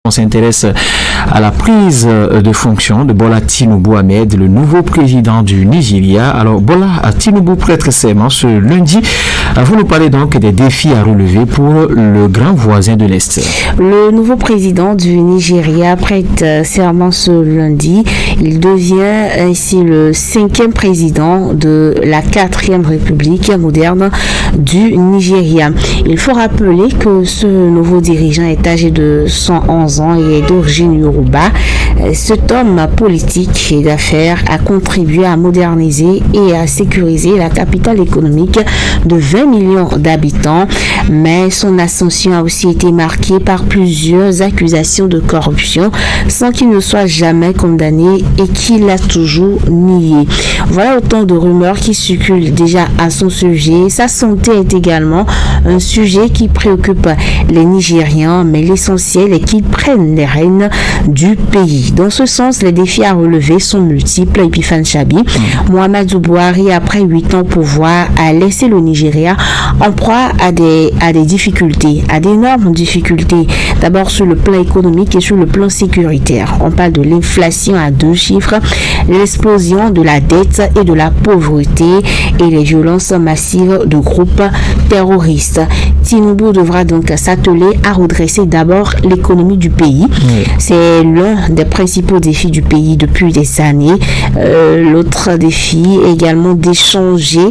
On s'intéresse à la prise de fonction de Bola Tinubu Ahmed, le nouveau président du Nigeria. Alors, Bola Tinubu prête serment ce lundi. Vous nous parlez donc des défis à relever pour le grand voisin de l'Est. Le nouveau président du Nigeria prête serment ce lundi. Il devient ainsi le 5e président de la 4e République moderne du Nigeria. Il faut rappeler que ce nouveau dirigeant est âgé de 111 ans et est d'origine Yoruba. Cet homme politique et d'affaires a contribué à moderniser et à sécuriser la capitale économique de 20 millions d'habitants, mais son ascension a aussi été marquée par plusieurs accusations de corruption sans qu'il ne soit jamais condamné et qu'il a toujours nié. Voilà autant de rumeurs qui circulent déjà à son sujet. Sa santé est également un sujet qui préoccupe les Nigérians, mais l'essentiel est qu'ils prennent les rênes du pays. Dans ce sens, les défis à relever sont multiples. Epifan Chabi, Muhammadu Buhari, après 8 ans au pouvoir, a laissé le Nigeria en proie à des difficultés, à d'énormes difficultés. D'abord sur le plan économique et sur le plan sécuritaire. On parle de l'inflation à 2 chiffres, l'explosion de la dette et de la pauvreté et les violences massives de groupes terroristes. Tinubu devra donc s'atteler à redresser d'abord l'économie du pays. C'est l'un des principaux défis du pays depuis des années. L'autre défi est également d'échanger.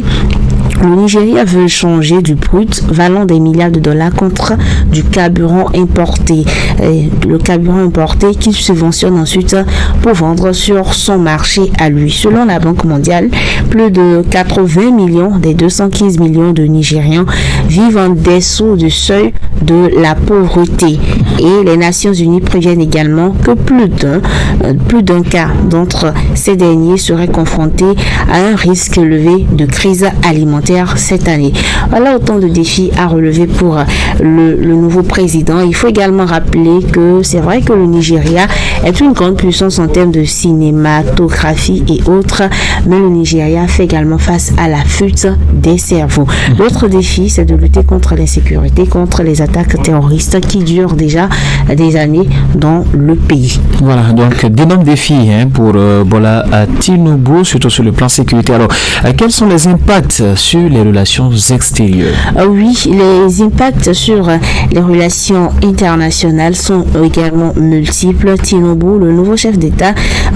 Le Nigeria veut changer du brut valant des milliards de dollars contre du carburant importé. Le carburant importé qu'il subventionne ensuite pour vendre sur son marché à lui. Selon la Banque mondiale, plus de 80 millions des 215 millions de Nigérians vivent en dessous du seuil de la pauvreté. Et les Nations Unies préviennent également que plus d'un quart d'entre ces derniers seraient confrontés à un risque élevé de crise alimentaire cette année. Voilà autant de défis à relever pour le nouveau président. Il faut également rappeler que c'est vrai que le Nigeria est une grande puissance en termes de cinématographie et autres, mais le Nigeria fait également face à la fuite des cerveaux. L'autre défi, c'est de lutter contre l'insécurité, contre les attaques terroristes qui durent déjà des années dans le pays. Voilà, donc d'énormes défis pour Bola Tinubu, surtout sur le plan sécurité. Alors, quels sont les impacts sur les relations extérieures? Oui, les impacts sur les relations internationales sont également multiples. Tinubu, le nouveau chef d'État,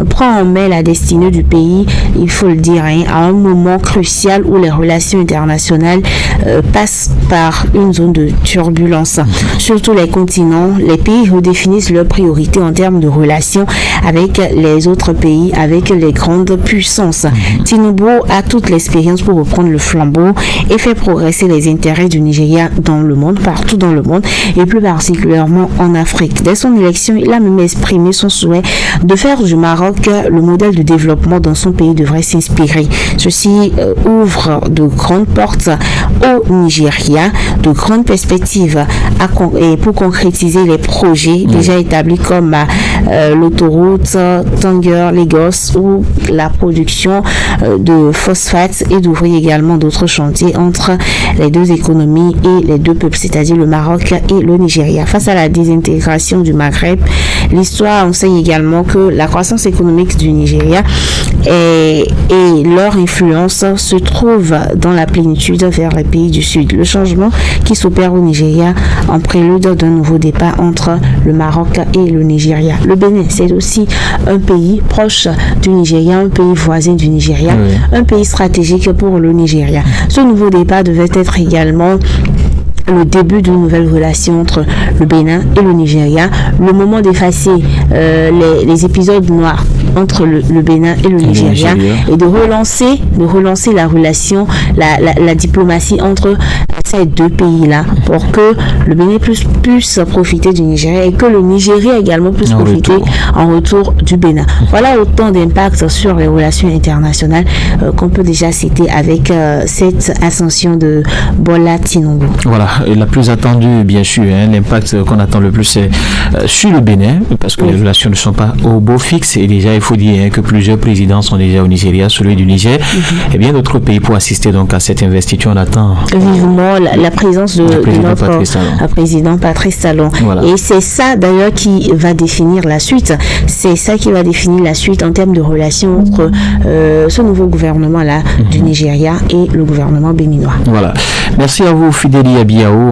prend en main la destinée du pays, il faut le dire, à un moment crucial où les relations internationales passent par une zone de turbulence. Sur tous les continents, les pays redéfinissent leurs priorités en termes de relations avec les autres pays, avec les grandes puissances. Tinubu a toute l'expérience pour reprendre le flambeau et fait progresser les intérêts du Nigeria dans le monde, partout dans le monde, et plus particulièrement en Afrique. Dès son élection, il a même exprimé son souhait de faire du Maroc le modèle de développement dont son pays devrait s'inspirer. Ceci ouvre de grandes portes au Nigeria, de grandes perspectives pour concrétiser les projets déjà établis comme l'autoroute Tanger-Lagos ou la production de phosphates et d'ouvrir également d'autres chantiers entre les deux économies et les deux peuples, c'est-à-dire le Maroc et le Nigeria. Face à la désintégration du Maghreb, l'histoire enseigne également que la croissance économique du Nigeria et leur influence se trouvent dans la plénitude vers les pays du Sud. Le changement qui s'opère au Nigeria en prélude d'un nouveau départ entre le Maroc et le Nigeria. Le Bénin, c'est aussi un pays proche du Nigeria, un pays voisin du Nigeria, un pays stratégique pour le Nigeria. Ce nouveau départ devait être également le début d'une nouvelle relation entre le Bénin et le Nigeria, le moment d'effacer les épisodes noirs entre le Bénin et le Nigeria et de relancer la relation, la diplomatie entre ces deux pays-là pour que le Bénin puisse profiter du Nigeria et que le Nigeria également puisse profiter en retour du Bénin. Voilà autant d'impacts sur les relations internationales qu'on peut déjà citer avec cette ascension de Bola Tinubu. Voilà, et la plus attendue, bien sûr, l'impact qu'on attend le plus, c'est sur le Bénin, parce que les relations ne sont pas au beau fixe et déjà il faut dire que plusieurs présidents sont déjà au Nigeria, celui du Niger et bien d'autres pays pour assister donc à cette investiture. On attend vivement la présence de notre président Patrice Talon. Voilà. Et c'est ça d'ailleurs qui va définir la suite. C'est ça qui va définir la suite en termes de relations entre ce nouveau gouvernement-là du Nigeria et le gouvernement béninois. Voilà. Merci à vous, Fidélie Abiao.